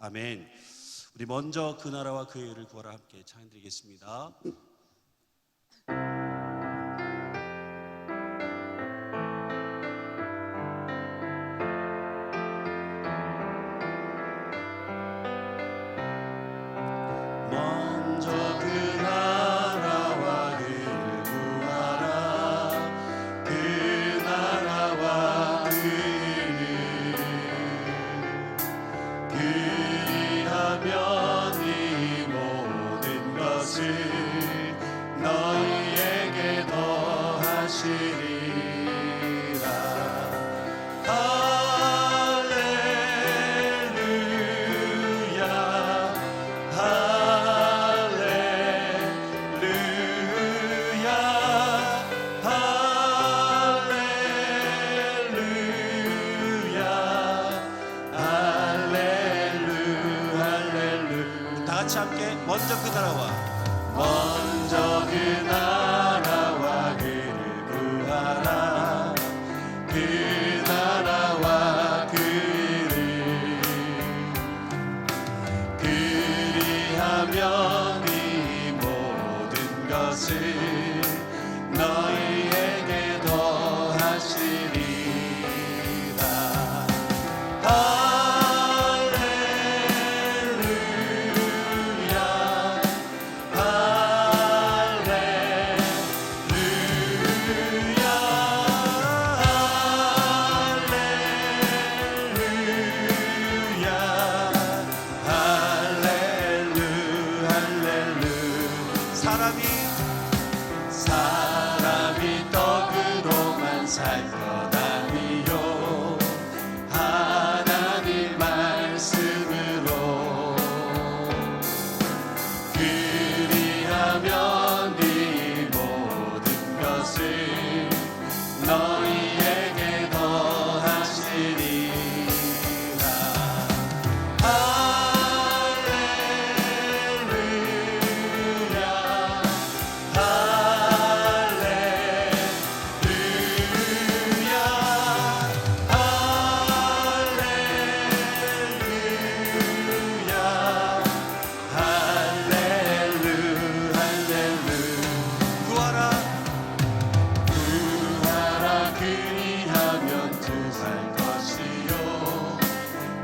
아멘. 우리 먼저 그 나라와 그 의를 구하라 함께 찬양드리겠습니다. 먼저 그 나라와 의를 구하라. 그 나라와 그 의를 그리하면 이 모든 것을 너희에게 더하시리라. 할렐루야 할렐루야 할렐루야 할렐루야. 다 같이 함께 먼저 그 나라와 그 나라와 그를 구하라. 그 나라와 그를 그리하면 이 모든 것을 너희에게 더하시리라. 사람이 떡으로만 살 것 아니요 하나님 말씀으로 그리하면 이 모든 것을 너희에게 더하시리라.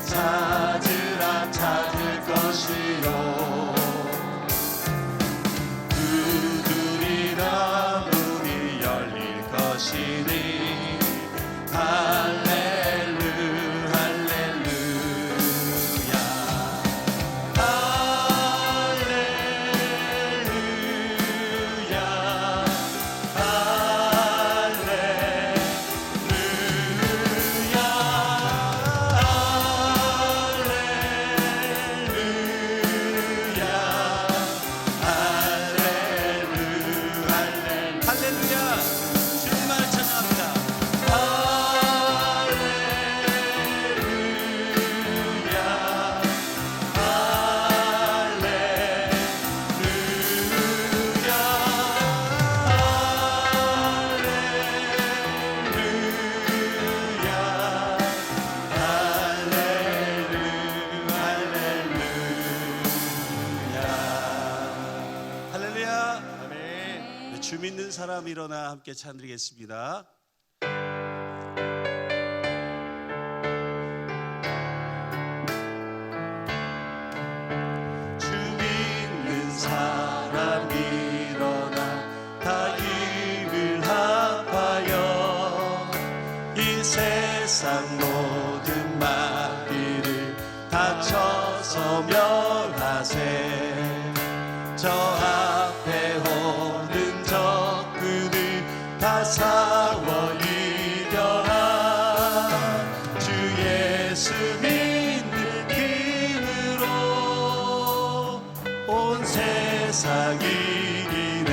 찾으라 찾을 것이요 두드리라 문이 열릴 것이니 할렐루 할렐루야 할렐루야 주 믿는 사람 일어나 함께 찬드리겠습니다. 주 믿는 사람 일어나 다 힘을 합하여 이 세상 모든 마귀를 다쳐서 멸하세. 저 앞에 오는 적그들 다 싸워 이겨라. 주 예수 믿는 힘으로 온 세상 이기네.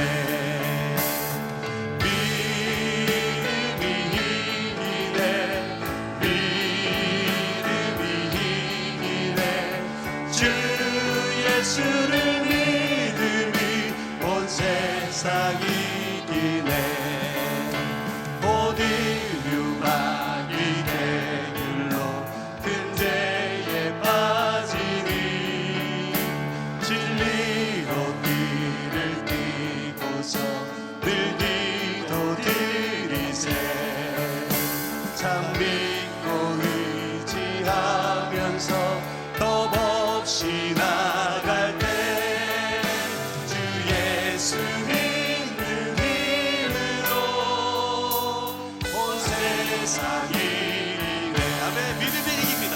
믿음이 이기네. 믿음이 이기네. 주 예수를 세상 이기네. 모든 유망이 개굴로 근제에 빠지니 없이 나갈 때 주 예수 믿는 힘으로 온 세상이 이기네. 아멘. 믿음이 이깁니다.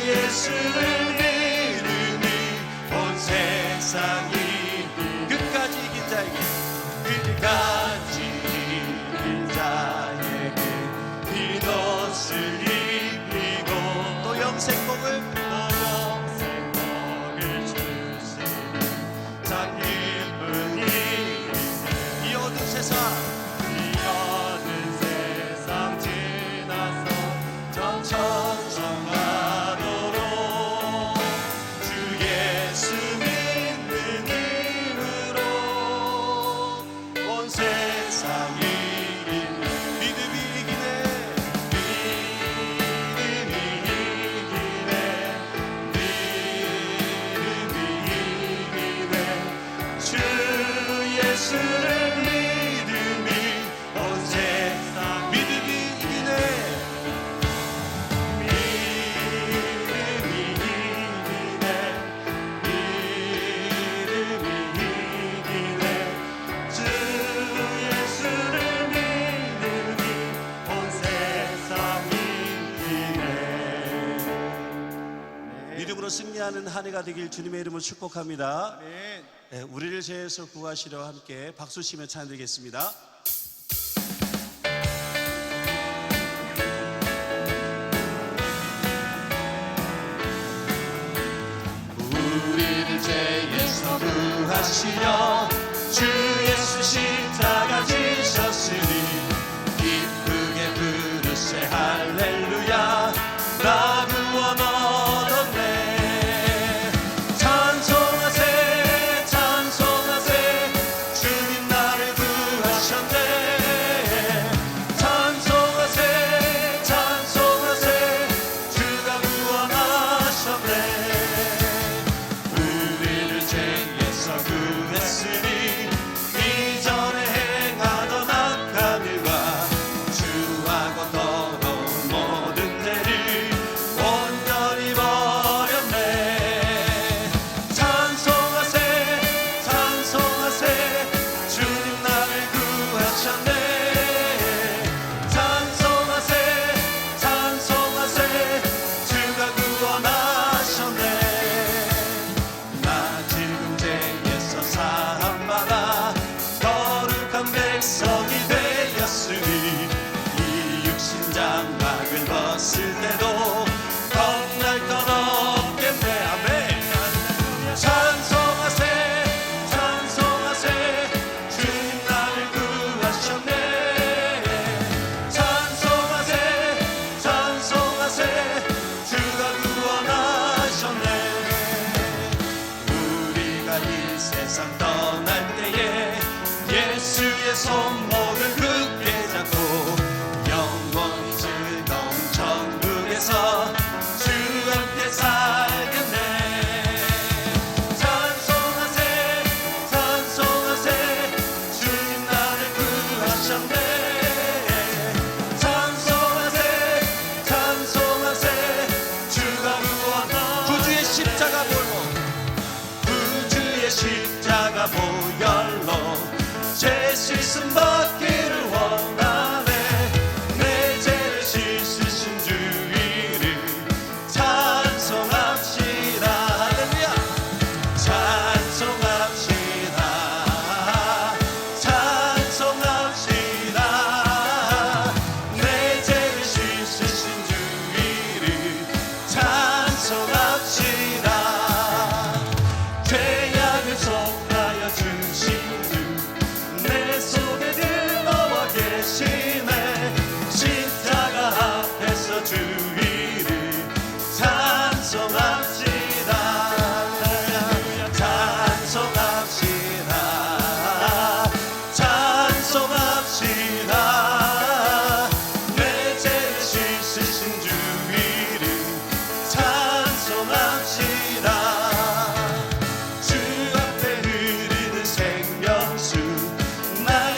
예수를 믿음이 온 세상이 끝까지 이긴 자에게 끝까지 이긴 자에게 빈옷을 입히고 또 영생복을 주시니 참 기쁜 일이네. 이 어두운 세상 지나서 천천히 주 예수 믿는 힘으로 온 세상이 믿음이 이기네. 믿음이 이기네. 믿음이 이기네. 주 예수를 믿음이 온 세상 믿음이 이기네. 믿음으로 승리하는 한 해가 되길 주님의 이름으로 축복합니다. 네, 우리를 죄에서 구하시려 함께 박수 치며 찬양드리겠습니다. 우리를 죄에서 구하시려 주 예수 십자가 지셨으니 기쁘게 부르세 할렐루야. 나 구원 얻었네. 찬송하세 찬송하세 주님 나를 구하셨네. 찬송하세 찬송하세 주가 구원하셨네. 우리를 죄에서 구했으니 이전에 행하던 악한 일과 주하고 더러운 모든 죄를 온전히 버렸네. 찬송하세 찬송하세 주님 나를 구하셨네. 찬송하세 찬송하세 주가 구원하셨네. 나 지금 죄에서 사함받아 거룩한 백성이 되었으니 이 육신 장막을 벗을 때도 겁날 건 없겠네. 아멘. 찬송하세 찬송하세 주님 나를 구하셨네. 찬송하세 찬송하세 주가 구원하셨네. 우리가 이 세상 떠날 때에 예수의 손목을 굳게 잡고 영원히 즐거운 천국에서 주 함께 살겠네. 찬송하세 찬송하세 주님 나를 구하셨네. 찬송하세 찬송하세 주가 구원하셨네. 구주의 십자가 보혈로 구주의 십자가 보혈로 죄 씻음 받기를 원하네. 내 죄를 씻으신 주 이름 찬송합시다. 할렐루야. 찬송합시다. 찬송합시다. 내 죄를 씻으신 주 이름 찬송합시다. 죄악을 속하여 주신 주 내 속에 들어와 계시네. 십자가 앞에서 주 이름 찬송합시다. 찬송합시다. 찬송합시다. 내 죄를 씻으신 주 이름 찬송합시다. 주 앞에 흐르는 생명수 날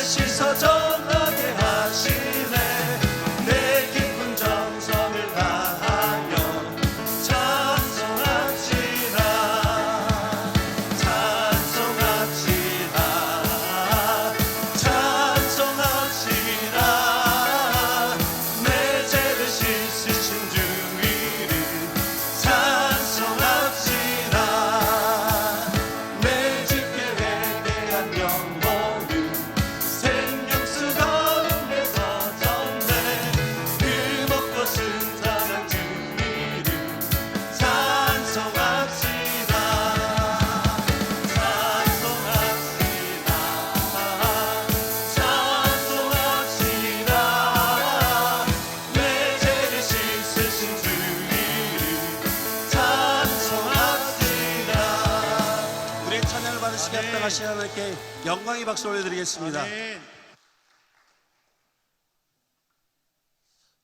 찬양하신 하나님께 영광의 박수 올려드리겠습니다. 아멘.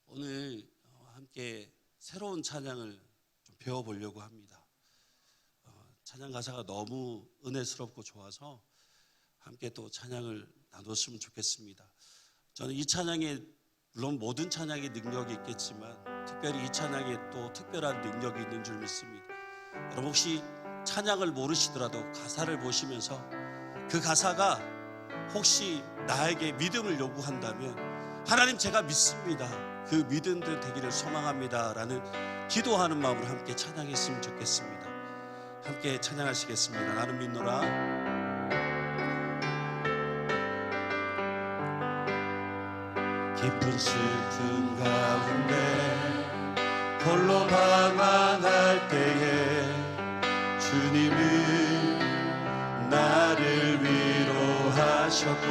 오늘 함께 새로운 찬양을 좀 배워보려고 합니다. 찬양 가사가 너무 은혜스럽고 좋아서 함께 또 찬양을 나눴으면 좋겠습니다. 저는 이 찬양에 물론 모든 찬양에 능력이 있겠지만 특별히 이 찬양에 또 특별한 능력이 있는 줄 믿습니다. 여러분 혹시 찬양을 모르시더라도 가사를 보시면서 그 가사가 혹시 나에게 믿음을 요구한다면 하나님 제가 믿습니다, 그 믿음도 되기를 소망합니다 라는 기도하는 마음으로 함께 찬양했으면 좋겠습니다. 함께 찬양하시겠습니다. 나는 믿노라. 깊은 슬픔 가운데 홀로 방황할 때에 주님은 나를 위로하셨고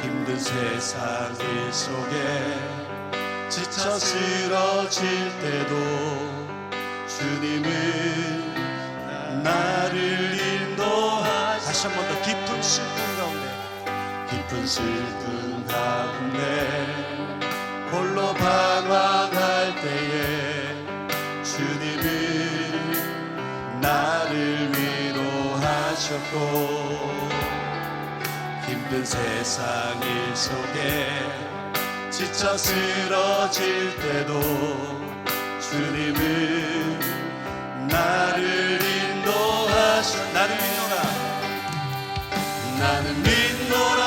힘든 세상 일 속에 지쳐 쓰러질 때도 주님은 나를 인도하셨고 다시 한 번 더 깊은 슬픔 가운데 깊은 슬픔 가운데 홀로 방황할 때에 주님은 나를 위로하셨고 힘든 세상 일 속에 지쳐 쓰러질 때도 주님은 나를 인도하셨. 나를 믿노라. 나는 믿노라.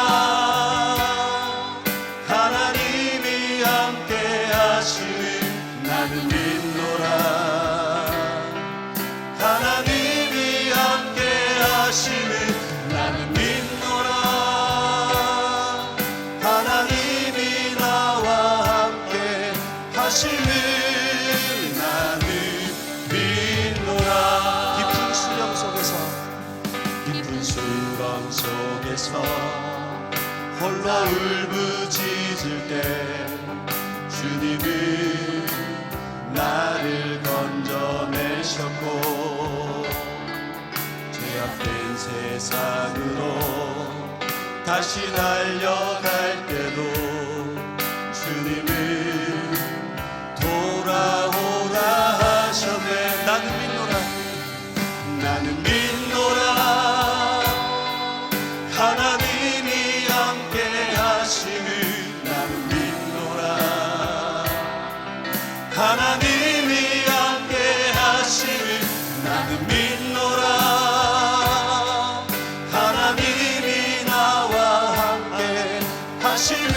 하나님이 함께 하시는 나는 믿노라. 하나님이 함께 하시는 나는 믿노라. 하나님이 나와 함께 하시는 나는 믿노라. 깊은 수렁 속에서 깊은 수렁 속에서 홀로 울부짖을 때 주님은 나를 건져내셨고 죄악된 세상으로 다시 날려갈 때도 주님은 돌아오라 하셨네. 나는 믿노라. 나는 믿노라. 하나님이 함께 하시는 나는 믿노라. 하나님이 함께 하시는 나는 믿노라. 하나님이 나와 함께 하시는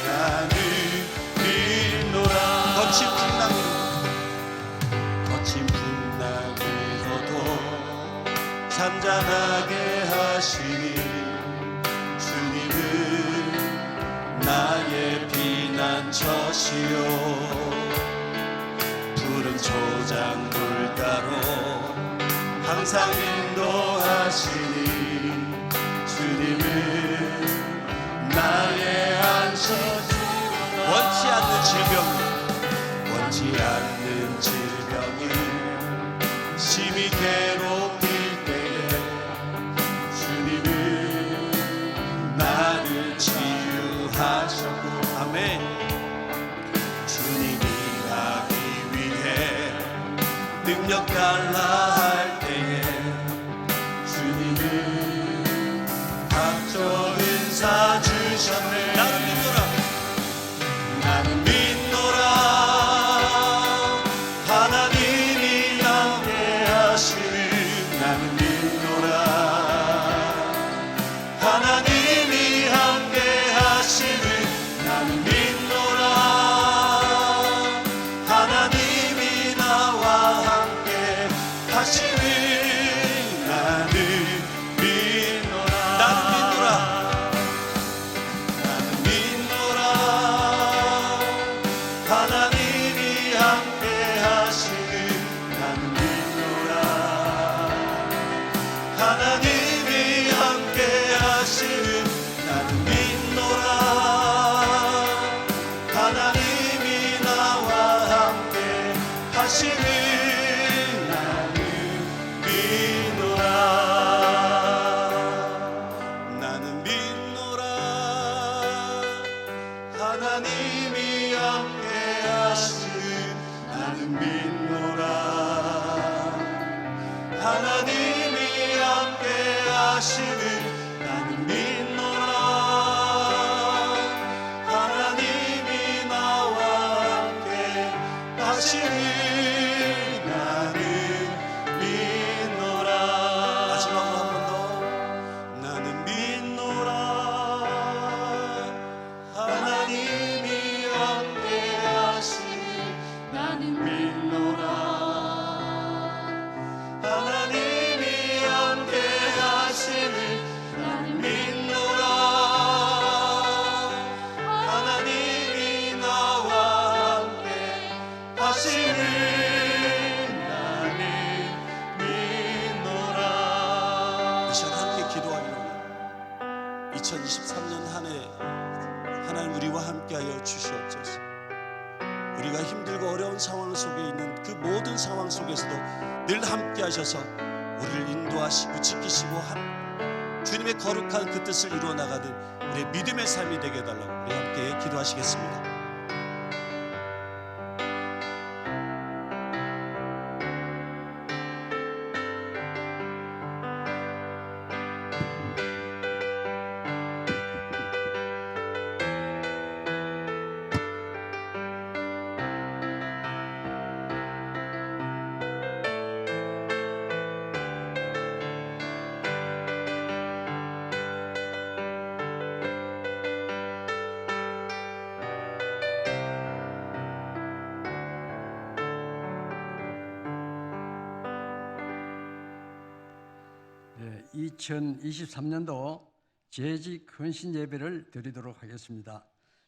나는 믿노라. 거친 풍랑으로도 잠잠하게 하시니 주님은 나의 피난처시요 푸른 초장 물가로 항상 인도하시니 주님은 나의 안식처. 원치 않는 질병이 심히 괴롭힐 때에 주님은 나를 치유하셨고 아멘. 주님이 가기 위해 능력 달라 할 때에 주님은 각종 은사 주셨네. 나는 믿노라. 나는 믿노라. 하나님이 함께 하시는 나는 믿노라. 하나님이 함께 하시는 나는 믿노라. 하나님이 나와 함께 하시는 나는 믿노라. 나는 믿노라. 나는 2023년 한 해 하나님 우리와 함께하여 주시옵소서. 우리가 힘들고 어려운 상황 속에 있는 그 모든 상황 속에서도 늘 함께하셔서 우리를 인도하시고 지키시고 주님의 거룩한 그 뜻을 이루어 나가는 우리의 믿음의 삶이 되게 해달라고 우리 함께 기도하시겠습니다. 네, 2023년도 재직 헌신 예배를 드리도록 하겠습니다.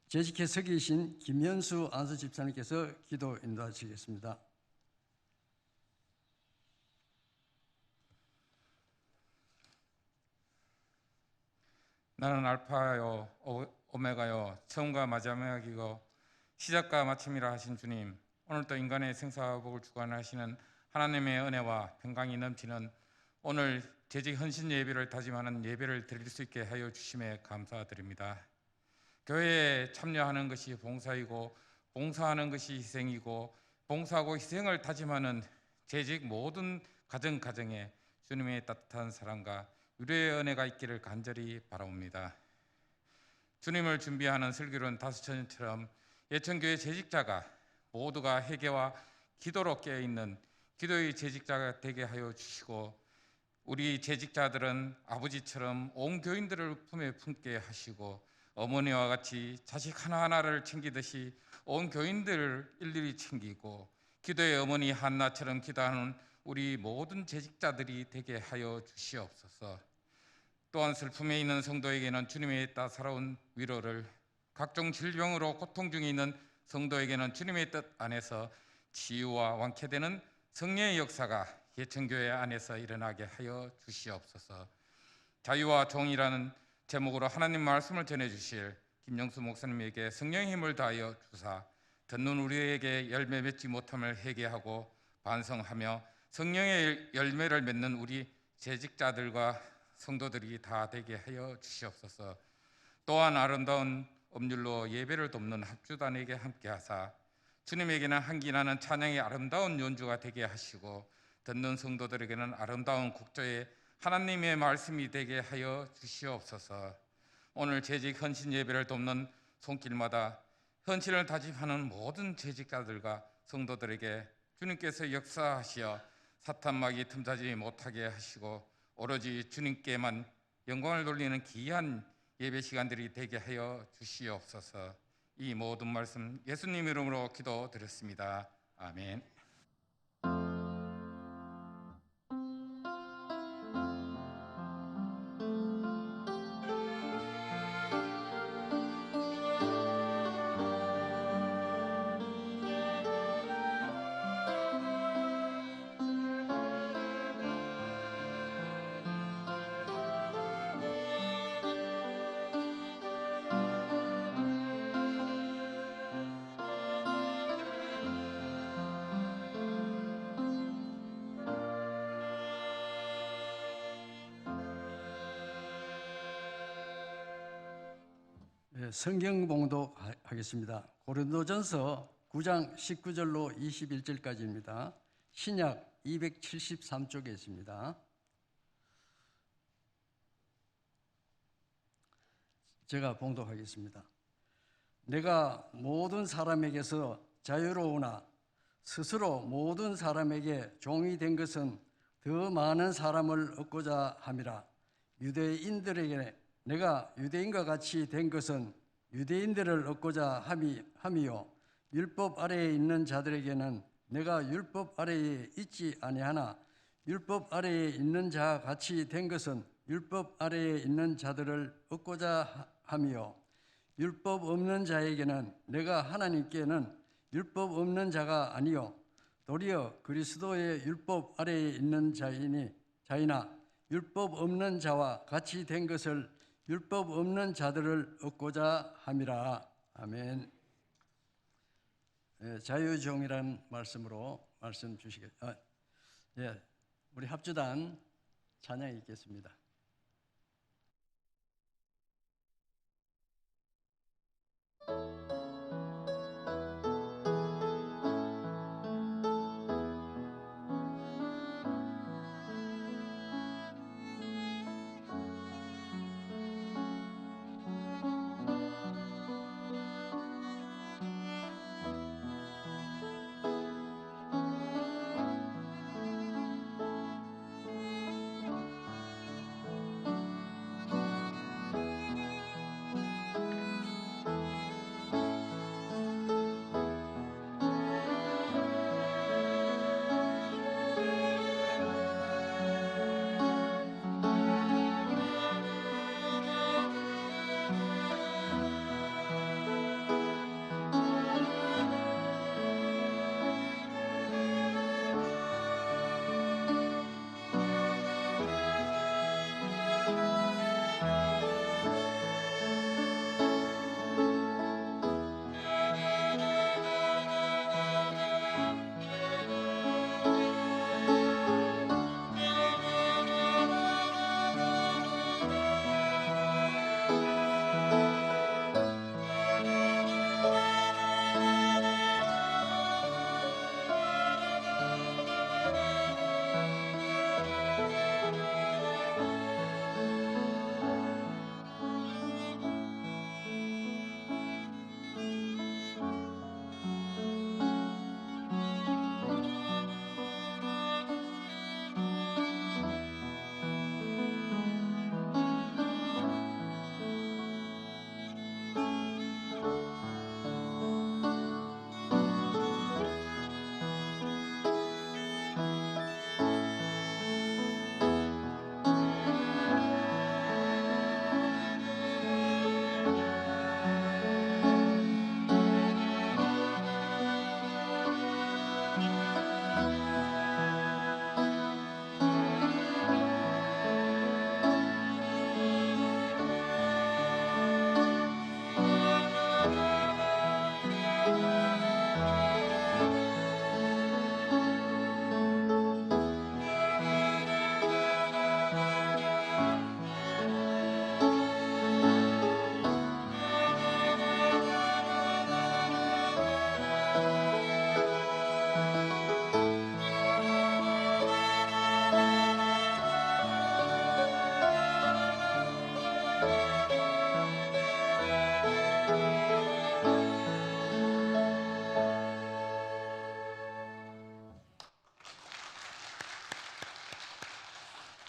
재직해 서 계신 김현수 안수 집사님께서 기도 인도하시겠습니다. 나는 알파요 오메가요 처음과 마지막이고 시작과 마침이라 하신 주님, 오늘도 인간의 생사복을 주관하시는 하나님의 은혜와 평강이 넘치는 오늘 재직 헌신 예배를 다짐하는 예배를 드릴 수 있게 하여 주심에 감사드립니다. 교회에 참여하는 것이 봉사이고 봉사하는 것이 희생이고 봉사하고 희생을 다짐하는 재직 모든 가정에 주님의 따뜻한 사랑과 위로의 은혜가 있기를 간절히 바라옵니다. 주님을 준비하는 슬기로운 다수천처럼 예천교회 재직자가 모두가 회개와 기도로 깨어있는 기도의 재직자가 되게 하여 주시고, 우리 재직자들은 아버지처럼 온 교인들을 품에 품게 하시고 어머니와 같이 자식 하나하나를 챙기듯이 온 교인들을 일일이 챙기고 기도의 어머니 한나처럼 기도하는 우리 모든 재직자들이 되게 하여 주시옵소서. 또한 슬픔에 있는 성도에게는 주님의 따사로운 위로를, 각종 질병으로 고통 중에 있는 성도에게는 주님의 뜻 안에서 치유와 완쾌되는 성령의 역사가 예천교회 안에서 일어나게 하여 주시옵소서. 자유와 종이라는 제목으로 하나님 말씀을 전해주실 김영수 목사님에게 성령의 힘을 다하여 주사 듣는 우리에게 열매 맺지 못함을 회개하고 반성하며 성령의 열매를 맺는 우리 재직자들과 성도들이 다 되게 하여 주시옵소서. 또한 아름다운 음률로 예배를 돕는 합주단에게 함께하사 주님에게는 향기나는 찬양의 아름다운 연주가 되게 하시고 듣는 성도들에게는 아름다운 국조의 하나님의 말씀이 되게 하여 주시옵소서. 오늘 재직 헌신 예배를 돕는 손길마다 헌신을 다짐하는 모든 재직자들과 성도들에게 주님께서 역사하시어 사탄막이 틈타지 못하게 하시고 오로지 주님께만 영광을 돌리는 귀한 예배 시간들이 되게 하여 주시옵소서. 이 모든 말씀 예수님 이름으로 기도드렸습니다. 아멘. 성경 봉독하겠습니다. 고린도전서 9장 19절로 21절까지입니다. 신약 273쪽에 있습니다. 제가 봉독하겠습니다. 내가 모든 사람에게서 자유로우나 스스로 모든 사람에게 종이 된 것은 더 많은 사람을 얻고자 함이라. 유대인들에게 내가 유대인과 같이 된 것은 유대인들을 얻고자 함이요, 율법 아래에 있는 자들에게는 내가 율법 아래에 있지 아니하나 율법 아래에 있는 자 같이 된 것은 율법 아래에 있는 자들을 얻고자 함이요, 율법 없는 자에게는 내가 하나님께는 율법 없는 자가 아니요 도리어 그리스도의 율법 아래에 있는 자이나 율법 없는 자와 같이 된 것을 율법 없는 자들을 얻고자 함이라. 아멘. 자유종이라는 말씀으로 말씀 우리 합주단 찬양이 있겠습니다.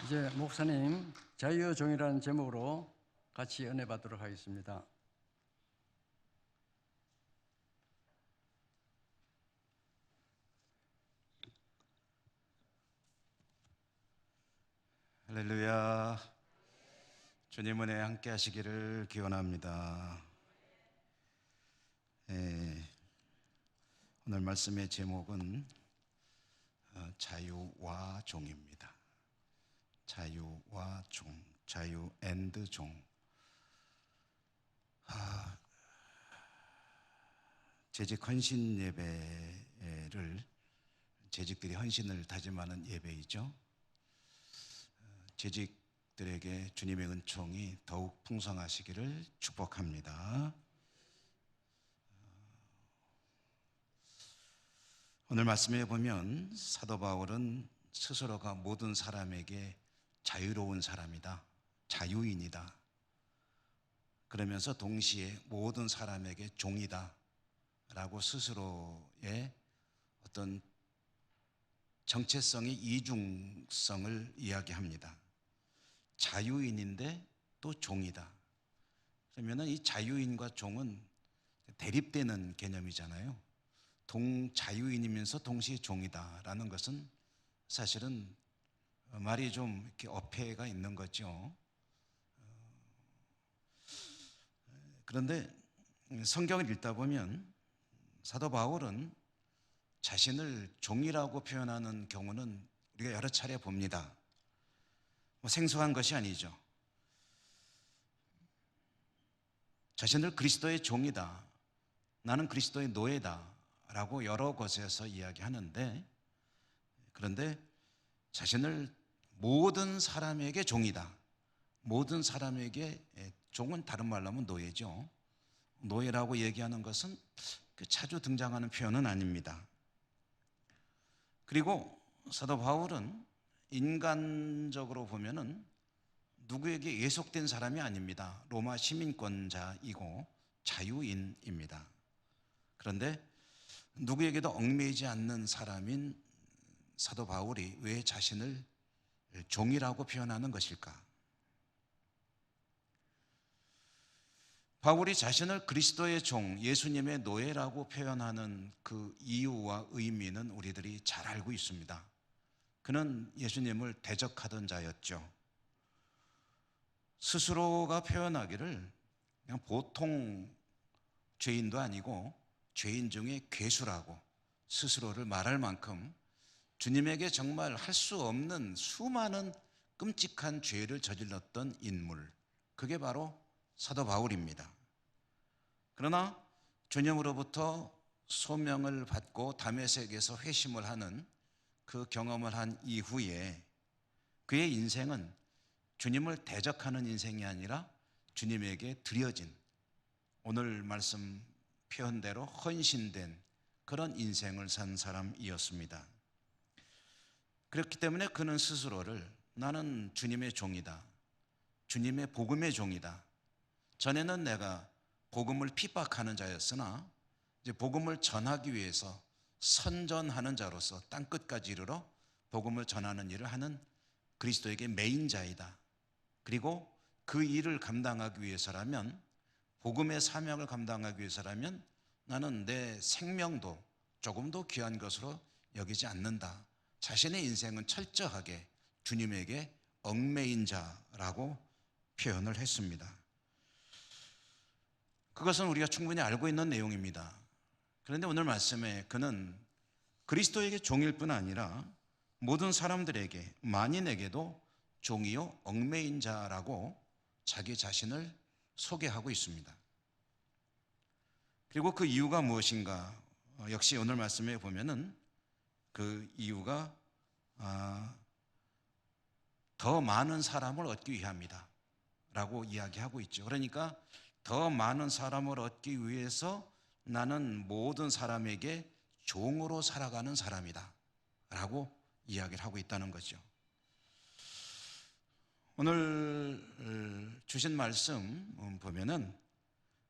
이제 목사님 자유종이라는 제목으로 같이 은혜 받도록 하겠습니다. 할렐루야. 주님 은혜 함께 하시기를 기원합니다. 오늘 말씀의 제목은 자유와 종입니다. 자유와 종, 자유 앤드 종. 재직 헌신 예배를 재직들이 헌신을 다짐하는 예배이죠. 재직들에게 주님의 은총이 더욱 풍성하시기를 축복합니다. 오늘 말씀에 보면 사도 바울은 스스로가 모든 사람에게 자유로운 사람이다, 자유인이다, 그러면서 동시에 모든 사람에게 종이다 라고 스스로의 어떤 정체성의 이중성을 이야기합니다. 자유인인데 또 종이다. 그러면 이 자유인과 종은 대립되는 개념이잖아요. 자유인이면서 동시에 종이다라는 것은 사실은 말이 좀 이렇게 어폐가 있는 거죠. 그런데 성경을 읽다 보면 사도 바울은 자신을 종이라고 표현하는 경우는 우리가 여러 차례 봅니다. 생소한 것이 아니죠. 자신을 그리스도의 종이다, 나는 그리스도의 노예다 라고 여러 곳에서 이야기하는데, 그런데 자신을 모든 사람에게 종이다, 모든 사람에게, 종은 다른 말로 하면 노예죠. 노예라고 얘기하는 것은 자주 등장하는 표현은 아닙니다. 그리고 사도 바울은 인간적으로 보면은 누구에게 예속된 사람이 아닙니다. 로마 시민권자이고 자유인입니다. 그런데 누구에게도 얽매이지 않는 사람인 사도 바울이 왜 자신을 종이라고 표현하는 것일까? 바울이 자신을 그리스도의 종, 예수님의 노예라고 표현하는 그 이유와 의미는 우리들이 잘 알고 있습니다. 그는 예수님을 대적하던 자였죠. 스스로가 표현하기를 그냥 보통 죄인도 아니고 죄인 중에 괴수라고 스스로를 말할 만큼 주님에게 정말 할 수 없는 수많은 끔찍한 죄를 저질렀던 인물, 그게 바로 사도 바울입니다. 그러나 주님으로부터 소명을 받고 다메섹에서 회심을 하는 그 경험을 한 이후에 그의 인생은 주님을 대적하는 인생이 아니라 주님에게 드려진, 오늘 말씀 표현대로 헌신된 그런 인생을 산 사람이었습니다. 그렇기 때문에 그는 스스로를 나는 주님의 종이다, 주님의 복음의 종이다. 전에는 내가 복음을 핍박하는 자였으나 이제 복음을 전하기 위해서 선전하는 자로서 땅끝까지 이르러 복음을 전하는 일을 하는 그리스도에게 메인자이다. 그리고 그 일을 감당하기 위해서라면, 복음의 사명을 감당하기 위해서라면 나는 내 생명도 조금도 귀한 것으로 여기지 않는다. 자신의 인생은 철저하게 주님에게 얽매인 자라고 표현을 했습니다. 그것은 우리가 충분히 알고 있는 내용입니다. 그런데 오늘 말씀에 그는 그리스도에게 종일 뿐 아니라 모든 사람들에게, 만인에게도 종이요 얽매인 자라고 자기 자신을 소개하고 있습니다. 그리고 그 이유가 무엇인가? 역시 오늘 말씀에 보면은 그 이유가 더 많은 사람을 얻기 위함이다 라고 이야기하고 있죠. 그러니까 더 많은 사람을 얻기 위해서 나는 모든 사람에게 종으로 살아가는 사람이다 라고 이야기를 하고 있다는 거죠. 오늘 주신 말씀 보면은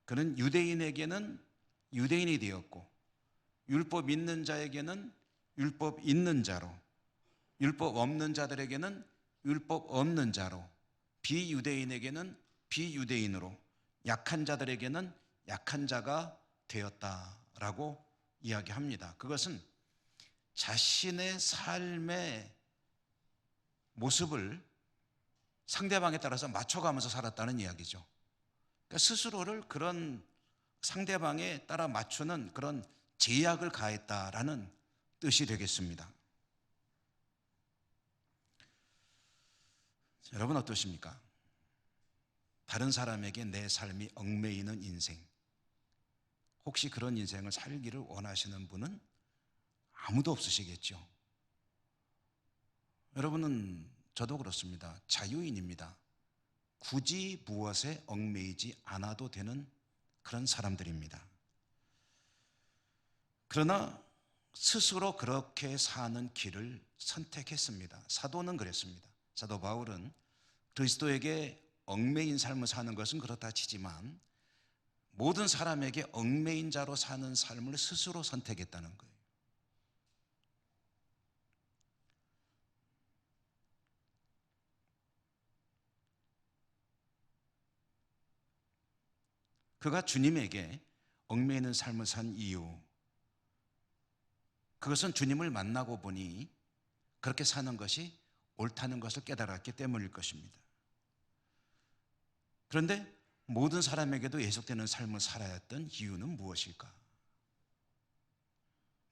그는 유대인에게는 유대인이 되었고 율법 있는 자에게는 율법 있는 자로, 율법 없는 자들에게는 율법 없는 자로, 비유대인에게는 비유대인으로, 약한 자들에게는 약한 자가 되었다라고 이야기합니다. 그것은 자신의 삶의 모습을 상대방에 따라서 맞춰가면서 살았다는 이야기죠. 그러니까 스스로를 그런 상대방에 따라 맞추는 그런 제약을 가했다라는 뜻이 되겠습니다. 여러분 어떠십니까? 다른 사람에게 내 삶이 얽매이는 인생, 혹시 그런 인생을 살기를 원하시는 분은 아무도 없으시겠죠. 여러분은, 저도 그렇습니다. 자유인입니다. 굳이 무엇에 얽매이지 않아도 되는 그런 사람들입니다. 그러나 스스로 그렇게 사는 길을 선택했습니다. 사도는 그랬습니다. 사도 바울은 그리스도에게 얽매인 삶을 사는 것은 그렇다 치지만 모든 사람에게 얽매인 자로 사는 삶을 스스로 선택했다는 거예요. 그가 주님에게 얽매이는 삶을 산 이유, 그것은 주님을 만나고 보니 그렇게 사는 것이 옳다는 것을 깨달았기 때문일 것입니다. 그런데 모든 사람에게도 예속되는 삶을 살아야 했던 이유는 무엇일까?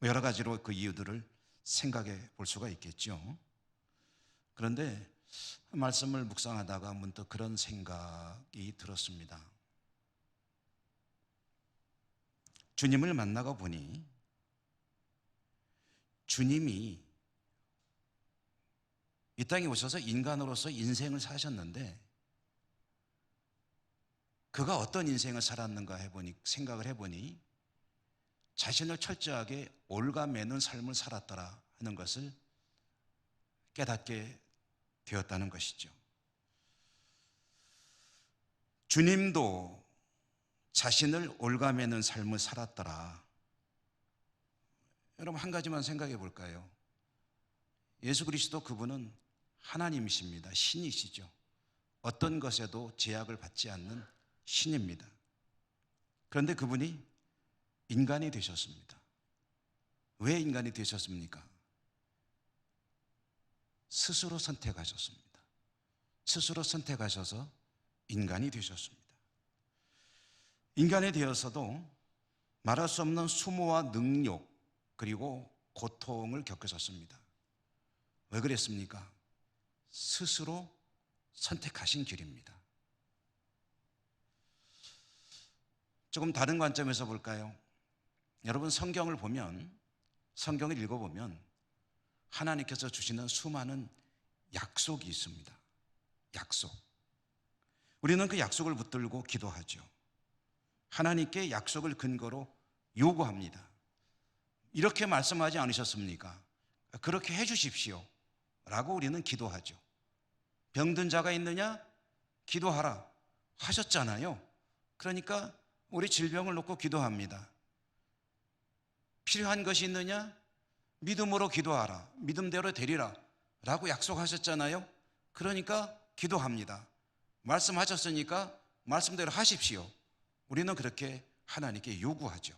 여러 가지로 그 이유들을 생각해 볼 수가 있겠죠. 그런데 말씀을 묵상하다가 문득 그런 생각이 들었습니다. 주님을 만나고 보니 주님이 이 땅에 오셔서 인간으로서 인생을 사셨는데 그가 어떤 인생을 살았는가 생각을 해보니 자신을 철저하게 올가매는 삶을 살았더라 하는 것을 깨닫게 되었다는 것이죠. 주님도 자신을 올가매는 삶을 살았더라. 여러분, 한 가지만 생각해 볼까요? 예수 그리스도, 그분은 하나님이십니다. 신이시죠. 어떤 것에도 제약을 받지 않는 신입니다. 그런데 그분이 인간이 되셨습니다. 왜 인간이 되셨습니까? 스스로 선택하셨습니다. 스스로 선택하셔서 인간이 되셨습니다. 인간이 되어서도 말할 수 없는 수모와 능욕 그리고 고통을 겪으셨습니다. 왜 그랬습니까? 스스로 선택하신 길입니다. 조금 다른 관점에서 볼까요? 여러분, 성경을 읽어보면 하나님께서 주시는 수많은 약속이 있습니다. 약속. 우리는 그 약속을 붙들고 기도하죠. 하나님께 약속을 근거로 요구합니다. 이렇게 말씀하지 않으셨습니까? 그렇게 해 주십시오 라고 우리는 기도하죠. 병든 자가 있느냐? 기도하라 하셨잖아요. 그러니까 우리 질병을 놓고 기도합니다. 필요한 것이 있느냐? 믿음으로 기도하라. 믿음대로 되리라 라고 약속하셨잖아요. 그러니까 기도합니다. 말씀하셨으니까 말씀대로 하십시오. 우리는 그렇게 하나님께 요구하죠.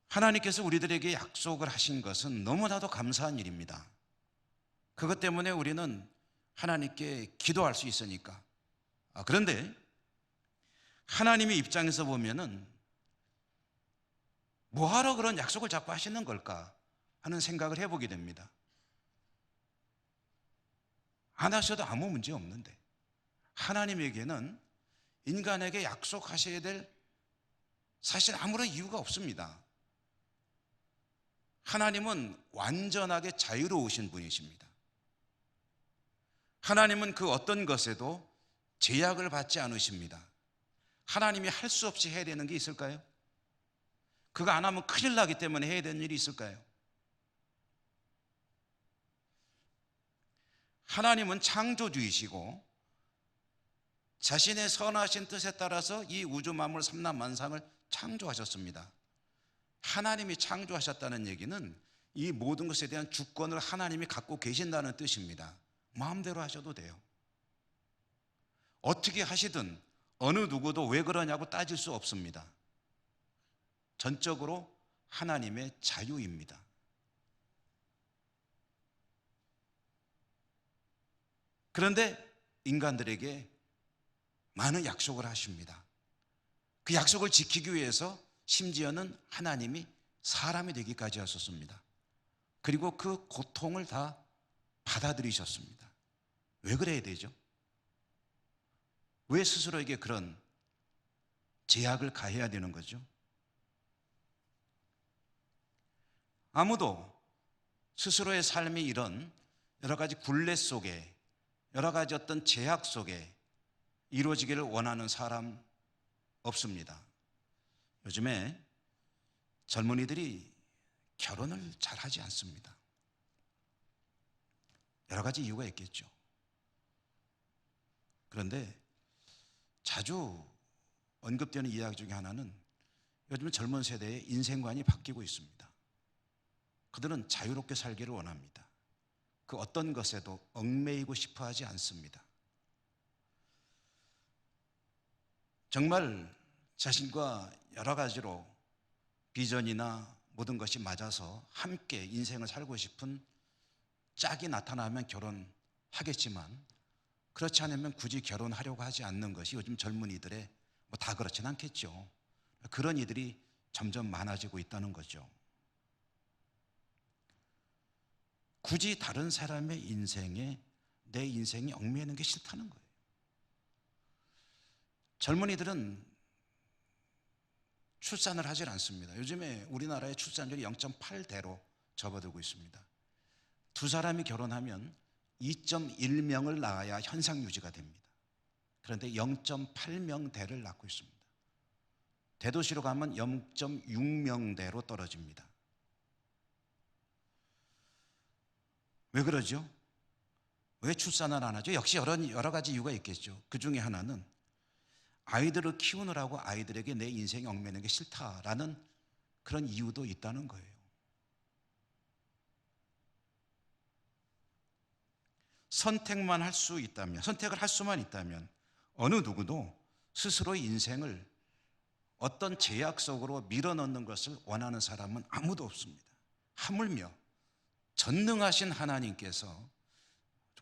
하나님께서 우리들에게 약속을 하신 것은 너무나도 감사한 일입니다. 그것 때문에 우리는 하나님께 기도할 수 있으니까. 그런데 하나님의 입장에서 보면은 뭐하러 그런 약속을 자꾸 하시는 걸까 하는 생각을 해보게 됩니다. 안 하셔도 아무 문제 없는데 하나님에게는 인간에게 약속하셔야 될 사실 아무런 이유가 없습니다. 하나님은 완전하게 자유로우신 분이십니다. 하나님은 그 어떤 것에도 제약을 받지 않으십니다. 하나님이 할 수 없이 해야 되는 게 있을까요? 그거 안 하면 큰일 나기 때문에 해야 되는 일이 있을까요? 하나님은 창조주이시고 자신의 선하신 뜻에 따라서 이 우주 만물 삼라만상을 창조하셨습니다. 하나님이 창조하셨다는 얘기는 이 모든 것에 대한 주권을 하나님이 갖고 계신다는 뜻입니다. 마음대로 하셔도 돼요. 어떻게 하시든 어느 누구도 왜 그러냐고 따질 수 없습니다. 전적으로 하나님의 자유입니다. 그런데 인간들에게 많은 약속을 하십니다. 그 약속을 지키기 위해서 심지어는 하나님이 사람이 되기까지 하셨습니다. 그리고 그 고통을 다 받아들이셨습니다. 왜 그래야 되죠? 왜 스스로에게 그런 제약을 가해야 되는 거죠? 아무도 스스로의 삶이 이런 여러 가지 굴레 속에, 여러 가지 어떤 제약 속에 이루어지기를 원하는 사람 없습니다. 요즘에 젊은이들이 결혼을 잘 하지 않습니다. 여러 가지 이유가 있겠죠. 그런데 자주 언급되는 이야기 중에 하나는 요즘 젊은 세대의 인생관이 바뀌고 있습니다. 그들은 자유롭게 살기를 원합니다. 그 어떤 것에도 얽매이고 싶어 하지 않습니다. 정말 자신과 여러 가지로 비전이나 모든 것이 맞아서 함께 인생을 살고 싶은 짝이 나타나면 결혼하겠지만 그렇지 않으면 굳이 결혼하려고 하지 않는 것이 요즘 젊은이들의 다 그렇진 않겠죠. 그런 이들이 점점 많아지고 있다는 거죠. 굳이 다른 사람의 인생에 내 인생이 얽매이는 게 싫다는 거예요. 젊은이들은 출산을 하질 않습니다. 요즘에 우리나라의 출산율이 0.8대로 접어들고 있습니다. 두 사람이 결혼하면 2.1명을 낳아야 현상 유지가 됩니다. 그런데 0.8명대를 낳고 있습니다. 대도시로 가면 0.6명대로 떨어집니다. 왜 그러죠? 왜 출산을 안 하죠? 역시 여러 가지 이유가 있겠죠. 그 중에 하나는 아이들을 키우느라고 아이들에게 내 인생이 얽매는 게 싫다라는 그런 이유도 있다는 거예요. 선택만 할 수 있다면, 선택을 할 수만 있다면 어느 누구도 스스로의 인생을 어떤 제약 속으로 밀어넣는 것을 원하는 사람은 아무도 없습니다. 하물며 전능하신 하나님께서,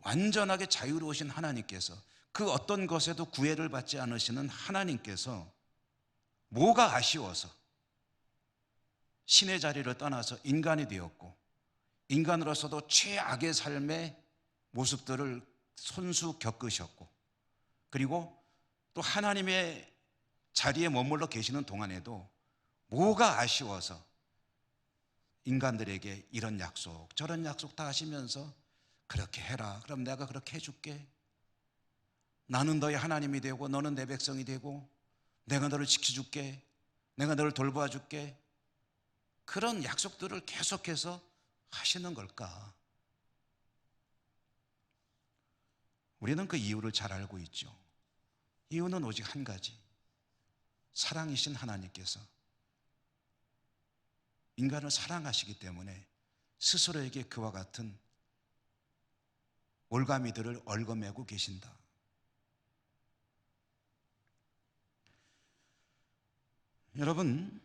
완전하게 자유로우신 하나님께서, 그 어떤 것에도 구애를 받지 않으시는 하나님께서 뭐가 아쉬워서 신의 자리를 떠나서 인간이 되었고, 인간으로서도 최악의 삶의 모습들을 손수 겪으셨고, 그리고 또 하나님의 자리에 머물러 계시는 동안에도 뭐가 아쉬워서 인간들에게 이런 약속 저런 약속 다 하시면서 그렇게 해라, 그럼 내가 그렇게 해줄게, 나는 너의 하나님이 되고 너는 내 백성이 되고 내가 너를 지켜줄게, 내가 너를 돌봐줄게, 그런 약속들을 계속해서 하시는 걸까? 우리는 그 이유를 잘 알고 있죠. 이유는 오직 한 가지, 사랑이신 하나님께서 인간을 사랑하시기 때문에 스스로에게 그와 같은 올가미들을 얽어매고 계신다. 여러분,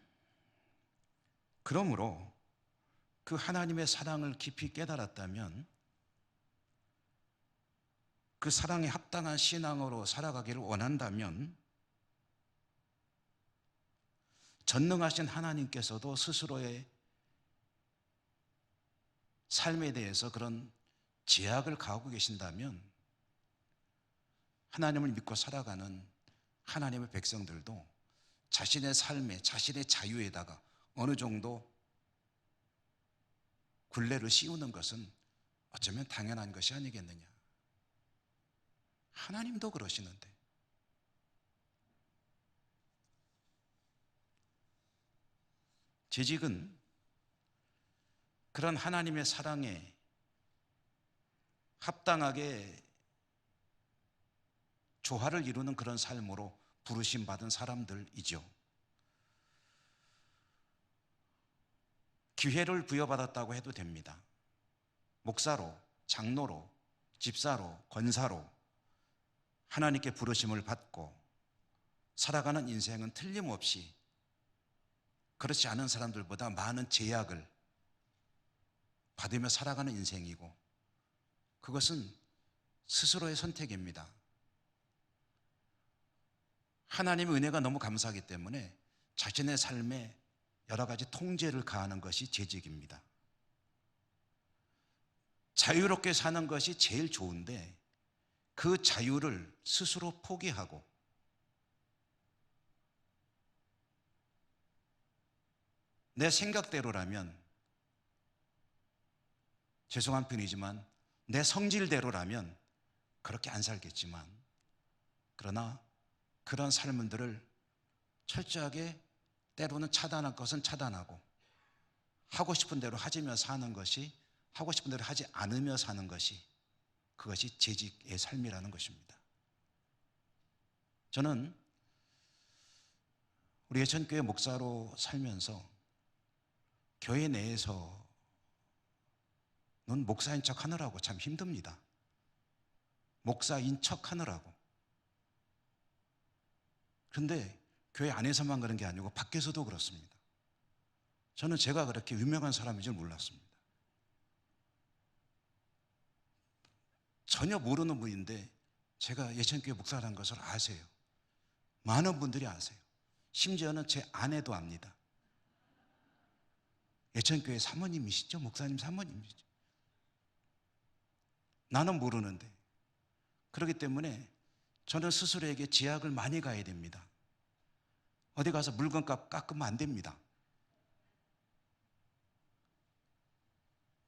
그러므로 그 하나님의 사랑을 깊이 깨달았다면 그 사랑에 합당한 신앙으로 살아가기를 원한다면 전능하신 하나님께서도 스스로의 삶에 대해서 그런 제약을 가하고 계신다면 하나님을 믿고 살아가는 하나님의 백성들도 자신의 삶에, 자신의 자유에다가 어느 정도 굴레를 씌우는 것은 어쩌면 당연한 것이 아니겠느냐. 하나님도 그러시는데. 재직은 그런 하나님의 사랑에 합당하게 조화를 이루는 그런 삶으로 부르심 받은 사람들이죠. 기회를 부여받았다고 해도 됩니다. 목사로, 장로로, 집사로, 권사로 하나님께 부르심을 받고 살아가는 인생은 틀림없이 그렇지 않은 사람들보다 많은 제약을 받으며 살아가는 인생이고, 그것은 스스로의 선택입니다. 하나님의 은혜가 너무 감사하기 때문에 자신의 삶에 여러 가지 통제를 가하는 것이 재직입니다. 자유롭게 사는 것이 제일 좋은데 그 자유를 스스로 포기하고 내 생각대로라면, 죄송한 편이지만 내 성질대로라면 그렇게 안 살겠지만, 그러나 그런 삶들을 철저하게 때로는 차단할 것은 차단하고 하고 싶은 대로 하지며 사는 것이, 하고 싶은 대로 하지 않으며 사는 것이, 그것이 재직의 삶이라는 것입니다. 저는 우리 예천교회 목사로 살면서 교회 내에서는 목사인 척 하느라고 참 힘듭니다. 목사인 척 하느라고. 그런데 교회 안에서만 그런 게 아니고 밖에서도 그렇습니다. 저는 제가 그렇게 유명한 사람인 줄 몰랐습니다. 전혀 모르는 분인데 제가 예천교회 목사라는 것을 아세요. 많은 분들이 아세요. 심지어는 제 아내도 압니다. 예천교회 사모님이시죠? 목사님 사모님이시죠? 나는 모르는데. 그렇기 때문에 저는 스스로에게 제약을 많이 가야 됩니다. 어디 가서 물건값 깎으면 안 됩니다.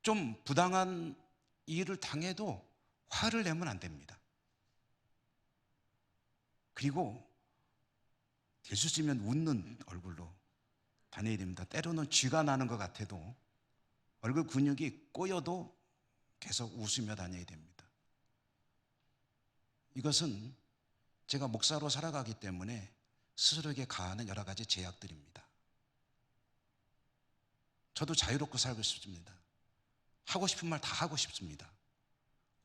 좀 부당한 일을 당해도 화를 내면 안 됩니다. 그리고 될 수 있으면 웃는 얼굴로 다녀야 됩니다. 때로는 쥐가 나는 것 같아도 얼굴 근육이 꼬여도 계속 웃으며 다녀야 됩니다. 이것은 제가 목사로 살아가기 때문에 스스로에게 가하는 여러 가지 제약들입니다. 저도 자유롭고 살고 싶습니다. 하고 싶은 말 다 하고 싶습니다.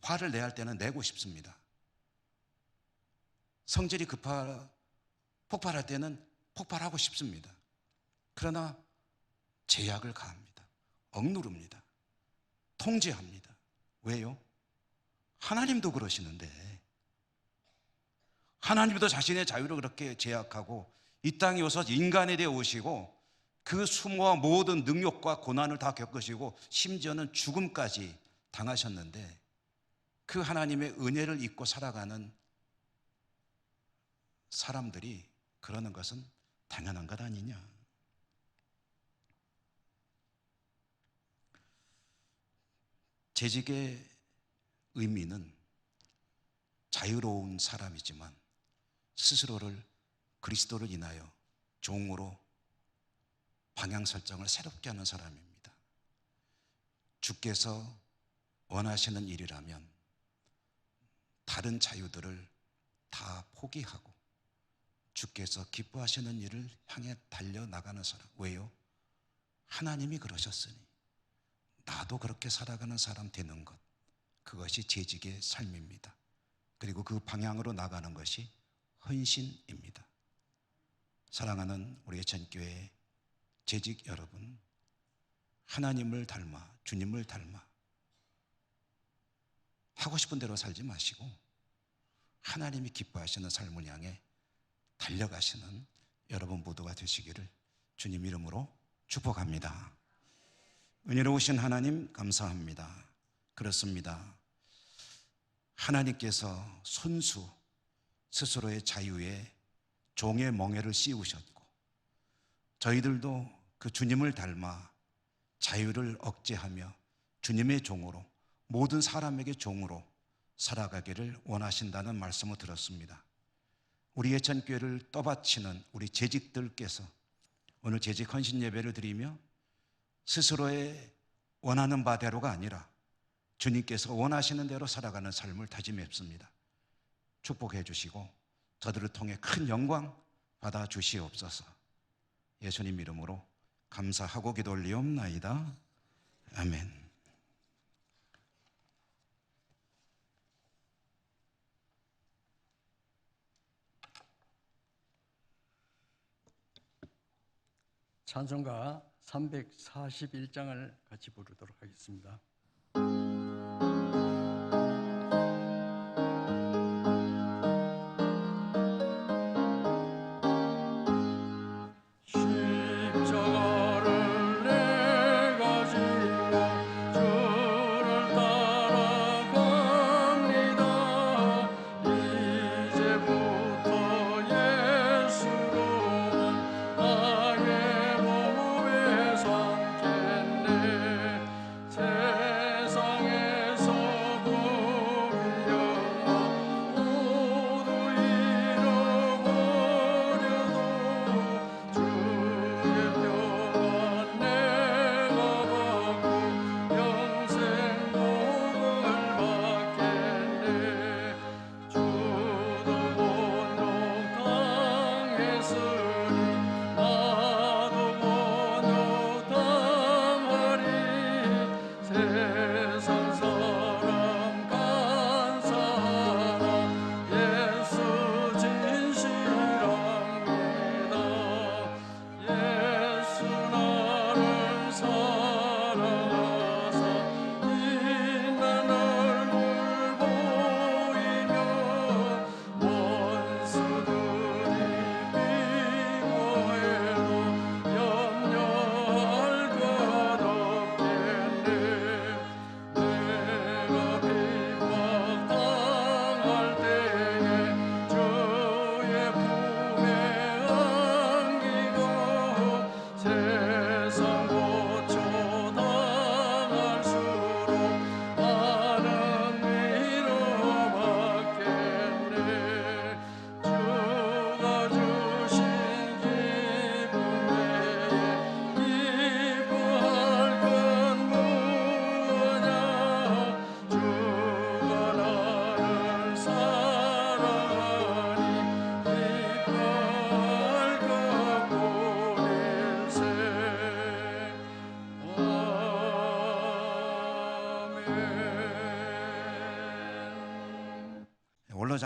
화를 내야 할 때는 내고 싶습니다. 성질이 폭발할 때는 폭발하고 싶습니다. 그러나 제약을 가합니다. 억누릅니다. 통제합니다. 왜요? 하나님도 그러시는데, 하나님도 자신의 자유를 그렇게 제약하고 이 땅에 오셔서 인간에 대해 오시고 그 수모와 모든 능욕과 고난을 다 겪으시고 심지어는 죽음까지 당하셨는데, 그 하나님의 은혜를 잊고 살아가는 사람들이 그러는 것은 당연한 것 아니냐. 재직의 의미는 자유로운 사람이지만 스스로를 그리스도를 인하여 종으로 방향 설정을 새롭게 하는 사람입니다. 주께서 원하시는 일이라면 다른 자유들을 다 포기하고 주께서 기뻐하시는 일을 향해 달려나가는 사람. 왜요? 하나님이 그러셨으니 나도 그렇게 살아가는 사람 되는 것, 그것이 재직의 삶입니다. 그리고 그 방향으로 나가는 것이 헌신입니다. 사랑하는 우리 예천교회 재직 여러분, 하나님을 닮아, 주님을 닮아 하고 싶은 대로 살지 마시고 하나님이 기뻐하시는 삶을 향해 달려가시는 여러분 모두가 되시기를 주님 이름으로 축복합니다. 은혜로우신 하나님 감사합니다. 그렇습니다. 하나님께서 손수 스스로의 자유에 종의 멍에를 씌우셨고 저희들도 그 주님을 닮아 자유를 억제하며 주님의 종으로, 모든 사람에게 종으로 살아가기를 원하신다는 말씀을 들었습니다. 우리 예천교회를 떠받치는 우리 재직들께서 오늘 재직 헌신 예배를 드리며 스스로의 원하는 바대로가 아니라 주님께서 원하시는 대로 살아가는 삶을 다짐했습니다. 축복해 주시고 저들을 통해 큰 영광 받아 주시옵소서. 예수님 이름으로 감사하고 기도 올리옵나이다. 아멘. 찬송가 341장을 같이 부르도록 하겠습니다. 십자가를 내가 지고 주를 따라갑니다. 이제부터 예수로는 나의 몸에 삼겠네.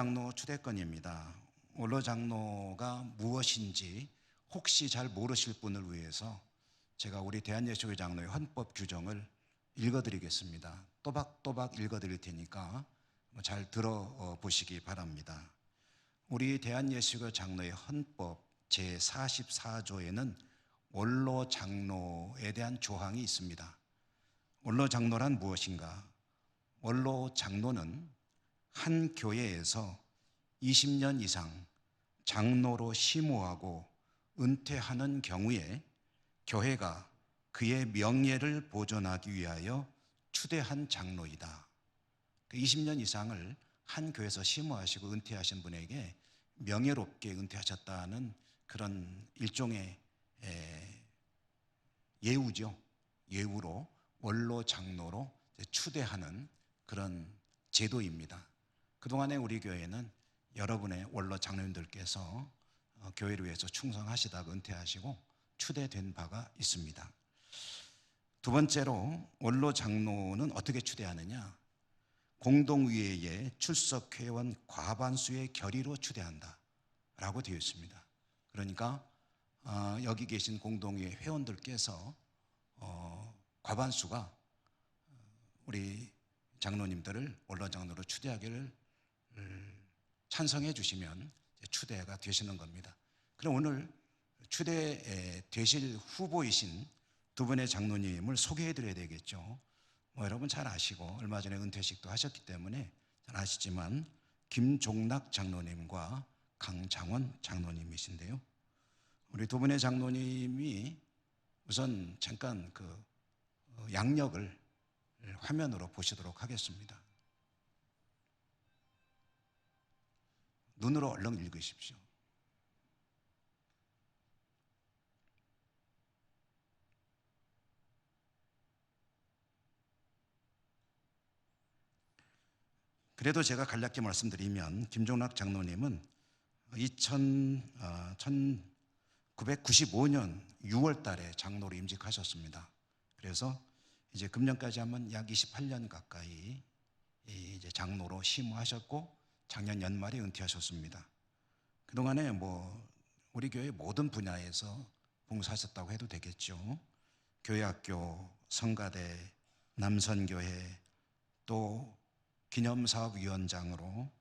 장로 추대건입니다. 원로 장로가 무엇인지 혹시 잘 모르실 분을 위해서 제가 우리 대한예수교회 장로의 헌법 규정을 읽어드리겠습니다. 또박또박 읽어드릴 테니까 잘 들어보시기 바랍니다. 우리 대한예수교회 장로의 헌법 제44조에는 원로 장로에 대한 조항이 있습니다. 원로 장로란 무엇인가? 원로 장로는 한 교회에서 20년 이상 장로로 심우하고 은퇴하는 경우에 교회가 그의 명예를 보존하기 위하여 추대한 장로이다. 20년 이상을 한 교회에서 심우하시고 은퇴하신 분에게 명예롭게 은퇴하셨다는 그런 일종의 예우죠. 예우로 원로 장로로 추대하는 그런 제도입니다. 그동안에 우리 교회는 여러분의 원로 장로님들께서 교회를 위해서 충성하시다가 은퇴하시고 추대된 바가 있습니다. 두 번째로 원로 장로는 어떻게 추대하느냐? 공동위회에 출석 회원 과반수의 결의로 추대한다 라고 되어 있습니다. 그러니까 여기 계신 공동위회 회원들께서 과반수가 우리 장로님들을 원로 장로로 추대하기를 찬성해 주시면 추대가 되시는 겁니다. 그럼 오늘 추대 되실 후보이신 두 분의 장로님을 소개해 드려야 되겠죠. 여러분 잘 아시고 얼마 전에 은퇴식도 하셨기 때문에 잘 아시지만 김종락 장로님과 강장원 장로님이신데요. 우리 두 분의 장로님이 우선 잠깐 그 양력을 화면으로 보시도록 하겠습니다. 눈으로 얼른 읽으십시오. 그래도 제가 간략히 말씀드리면 김종락 장로님은 1995년 6월 달에 장로로 임직하셨습니다. 그래서 이제 금년까지 하면 약 28년 가까이 이제 장로로 심우하셨고 작년 연말에 은퇴하셨습니다. 그동안에 우리 교회 모든 분야에서 봉사하셨다고 해도 되겠죠. 교회학교, 성가대, 남선교회, 또 기념사업위원장으로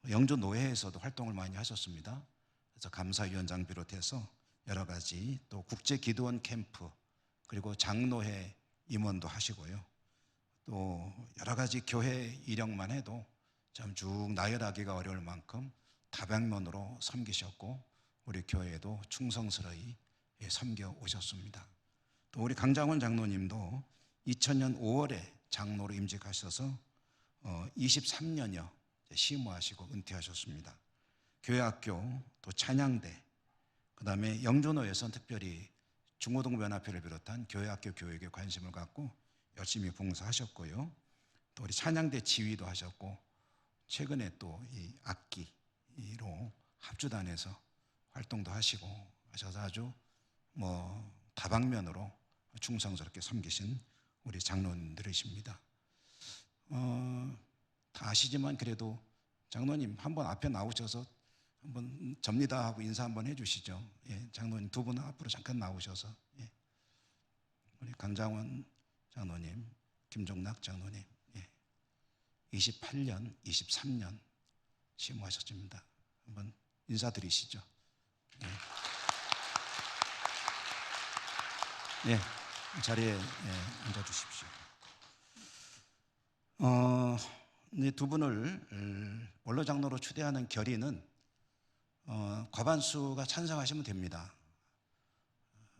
영주노회에서도 활동을 많이 하셨습니다. 그래서 감사위원장 비롯해서 여러 가지, 또 국제기도원 캠프, 그리고 장로회 임원도 하시고요. 또 여러 가지 교회 이력만 해도 참 쭉 나열하기가 어려울 만큼 다방면으로 섬기셨고 우리 교회에도 충성스러이 섬겨 오셨습니다. 또 우리 강장원 장로님도 2000년 5월에 장로로 임직하셔서 23년여 심우하시고 은퇴하셨습니다. 교회학교, 또 찬양대, 그 다음에 영주노에서는 특별히 중고등부연합회를 비롯한 교회학교 교육에 관심을 갖고 열심히 봉사하셨고요. 또 우리 찬양대 지휘도 하셨고 최근에 또 이 악기로 합주단에서 활동도 하시고 하셔서 아주 다방면으로 충성스럽게 섬기신 우리 장로님들이십니다. 다 아시지만 그래도 장로님 한번 앞에 나오셔서 한번 접니다 하고 인사 한번 해주시죠. 예, 장로님 두 분 앞으로 잠깐 나오셔서 우리 강장원 장로님, 김종락 장로님 28년, 23년 심우하셨습니다. 한번 인사드리시죠. 자리에 앉아주십시오. 이 두 분을 원로 장로로 추대하는 결의는 과반수가 찬성하시면 됩니다.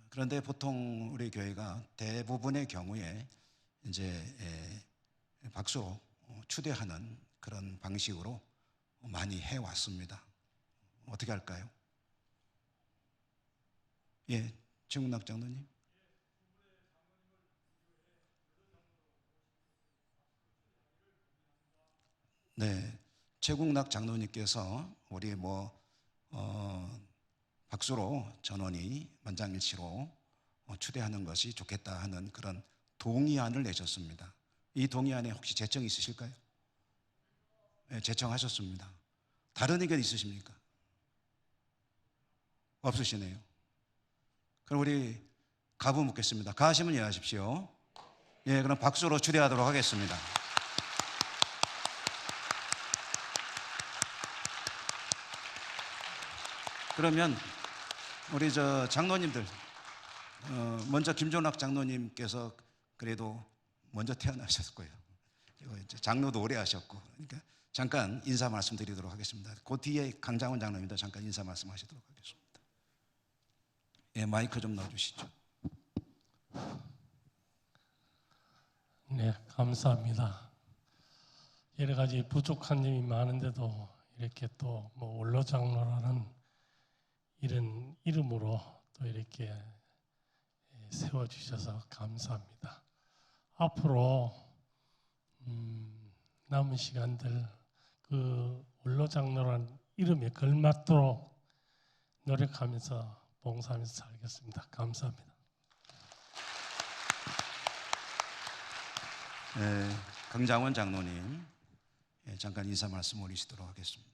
그런데 보통 우리 교회가 대부분의 경우에 이제 박수로 추대하는 그런 방식으로 많이 해왔습니다. 어떻게 할까요? 최국락 장로님. 네, 최국락 장로님께서 우리 박수로 전원이 만장일치로 추대하는 것이 좋겠다 하는 그런 동의안을 내셨습니다. 이 동의안에 혹시 제청 있으실까요? 네, 제청하셨습니다. 다른 의견 있으십니까? 없으시네요. 그럼 우리 가부 묻겠습니다. 가시면 예하십시오. 예, 그럼 박수로 추대하도록 하겠습니다. 그러면 우리 장로님들, 먼저 김종락 장로님께서 그래도 먼저 태어나셨을 거예요. 이제 장로도 오래 하셨고, 그러니까 잠깐 인사 말씀드리도록 하겠습니다. 그 뒤에 강장원 장로님도 잠깐 인사 말씀하시도록 하겠습니다. 예, 마이크 좀 넣어주시죠. 네, 감사합니다. 여러 가지 부족한 점이 많은데도 이렇게 또 뭐 원로 장로라는 이런 이름으로 또 이렇게 세워주셔서 감사합니다. 앞으로 남은 시간들 그 원로 장로라는 이름에 걸맞도록 노력하면서 봉사하면서 살겠습니다. 감사합니다. 네, 강장원 장로님, 예, 잠깐 인사 말씀 올리시도록 하겠습니다.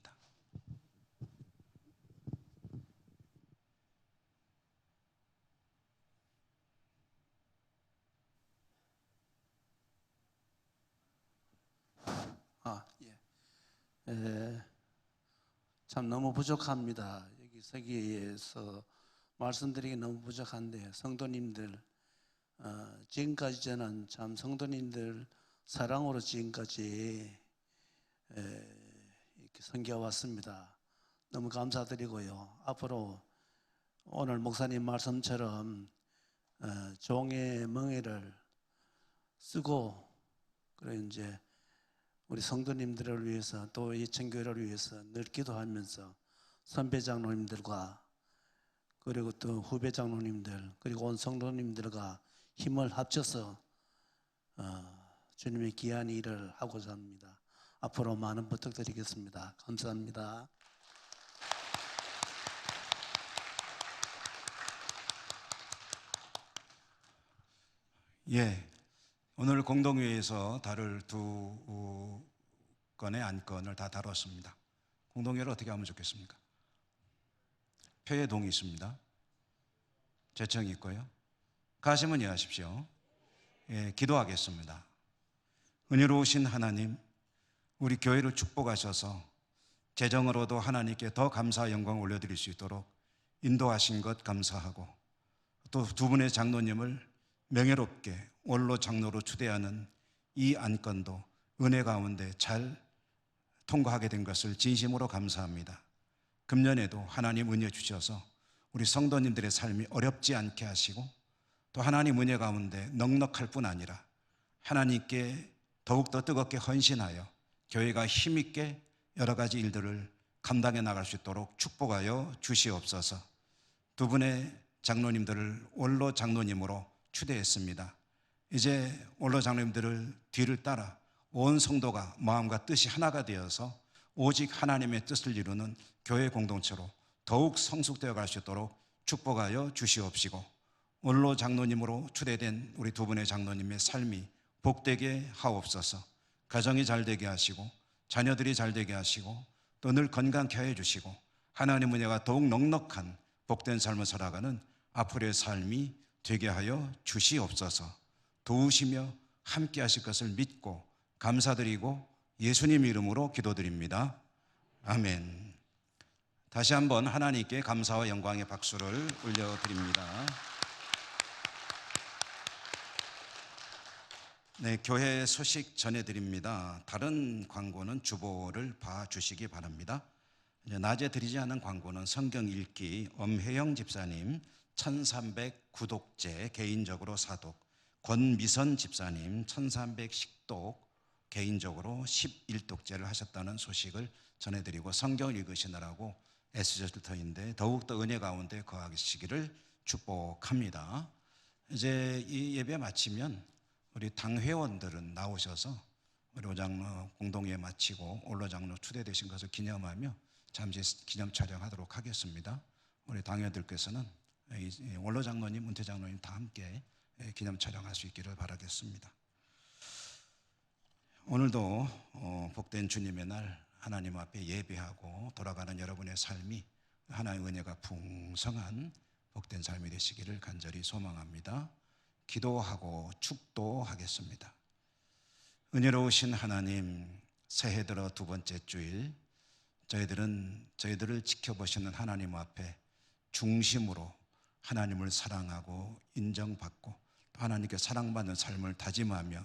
참 너무 부족합니다. 여기 서기에서 말씀드리기 너무 부족한데 성도님들 지금까지 저는 참 성도님들 사랑으로 지금까지 이렇게 섬겨왔습니다. 너무 감사드리고요. 앞으로 오늘 목사님 말씀처럼 종의 멍에를 쓰고 그리고 이제 우리 성도님들을 위해서 또 예천교회를 위해서 늘 기도하면서 선배 장로님들과 그리고 또 후배 장로님들 그리고 온 성도님들과 힘을 합쳐서 주님의 귀한 일을 하고자 합니다. 앞으로 많은 부탁드리겠습니다. 감사합니다. 예, 오늘 공동회의에서 다룰 두 건의 안건을 다 다뤘습니다. 공동회의를 어떻게 하면 좋겠습니까? 표에 동의 있습니다. 제청이 있고요. 가시면 예하십시오. 예, 기도하겠습니다. 은혜로우신 하나님, 우리 교회를 축복하셔서 재정으로도 하나님께 더 감사 영광 올려드릴 수 있도록 인도하신 것 감사하고 또 두 분의 장로님을 명예롭게 원로 장로로 추대하는 이 안건도 은혜 가운데 잘 통과하게 된 것을 진심으로 감사합니다. 금년에도 하나님 은혜 주셔서 우리 성도님들의 삶이 어렵지 않게 하시고 또 하나님 은혜 가운데 넉넉할 뿐 아니라 하나님께 더욱더 뜨겁게 헌신하여 교회가 힘있게 여러 가지 일들을 감당해 나갈 수 있도록 축복하여 주시옵소서. 두 분의 장로님들을 원로 장로님으로 추대했습니다. 이제 원로 장로님들을 뒤를 따라 온 성도가 마음과 뜻이 하나가 되어서 오직 하나님의 뜻을 이루는 교회 공동체로 더욱 성숙되어 갈 수 있도록 축복하여 주시옵시고 원로 장로님으로 추대된 우리 두 분의 장로님의 삶이 복되게 하옵소서. 가정이 잘되게 하시고 자녀들이 잘되게 하시고 또 늘 건강케 해 주시고 하나님 은혜가 더욱 넉넉한 복된 삶을 살아가는 앞으로의 삶이 되게 하여 주시옵소서. 도우시며 함께 하실 것을 믿고 감사드리고 예수님 이름으로 기도드립니다. 아멘. 다시 한번 하나님께 감사와 영광의 박수를 올려드립니다. 네, 교회 소식 전해드립니다. 다른 광고는 주보를 봐주시기 바랍니다. 낮에 드리지 않은 광고는 성경 읽기 엄혜영 집사님 1300 구독제 개인적으로 사독, 권미선 집사님 1300 식독 개인적으로 11독제를 하셨다는 소식을 전해드리고 성경을 읽으시느라고 애쓰셨을 터인데 더욱더 은혜 가운데 거하시기를 축복합니다. 이제 이 예배 마치면 우리 당회원들은 나오셔서 우리 오장로 공동회의 마치고 올로장로 추대되신 것을 기념하며 잠시 기념 촬영하도록 하겠습니다. 우리 당회들께서는 원로장로님, 문태장로님 다 함께 기념 촬영할 수 있기를 바라겠습니다. 오늘도 복된 주님의 날 하나님 앞에 예배하고 돌아가는 여러분의 삶이 하나님의 은혜가 풍성한 복된 삶이 되시기를 간절히 소망합니다. 기도하고 축도하겠습니다. 은혜로우신 하나님, 새해 들어 두 번째 주일 저희들을 지켜보시는 하나님 앞에 중심으로 하나님을 사랑하고 인정받고 또 하나님께 사랑받는 삶을 다짐하며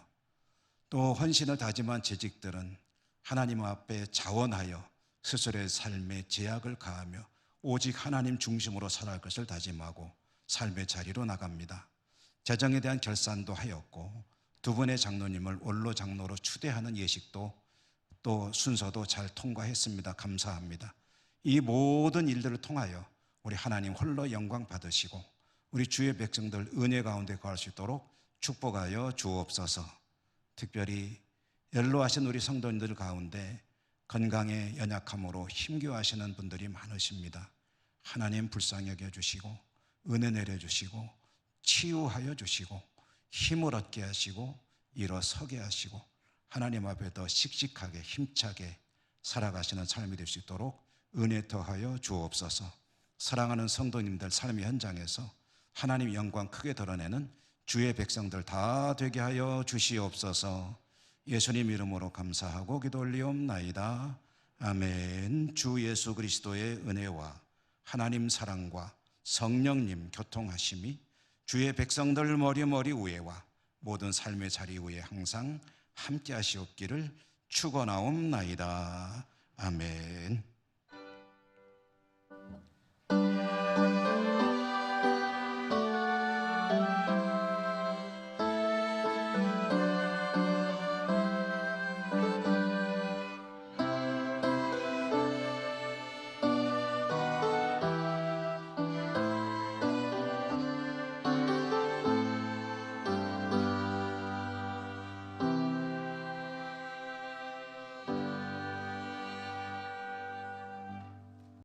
또 헌신을 다짐한 재직들은 하나님 앞에 자원하여 스스로의 삶에 제약을 가하며 오직 하나님 중심으로 살아갈 것을 다짐하고 삶의 자리로 나갑니다. 재정에 대한 결산도 하였고 두 분의 장로님을 원로 장로로 추대하는 예식도 또 순서도 잘 통과했습니다. 감사합니다. 이 모든 일들을 통하여 우리 하나님 홀로 영광 받으시고 우리 주의 백성들 은혜 가운데 거할 수 있도록 축복하여 주옵소서. 특별히 연로하신 우리 성도님들 가운데 건강에 연약함으로 힘겨워하시는 분들이 많으십니다. 하나님 불쌍히 여겨주시고 은혜 내려주시고 치유하여 주시고 힘을 얻게 하시고 일어서게 하시고 하나님 앞에 더 씩씩하게 힘차게 살아가시는 삶이 될 수 있도록 은혜 더하여 주옵소서. 사랑하는 성도님들 삶의 현장에서 하나님 영광 크게 드러내는 주의 백성들 다 되게 하여 주시옵소서. 예수님 이름으로 감사하고 기도 올리옵나이다. 아멘. 주 예수 그리스도의 은혜와 하나님 사랑과 성령님 교통하심이 주의 백성들 머리 위에와 모든 삶의 자리 위에 항상 함께 하시옵기를 축원하옵나이다. 아멘.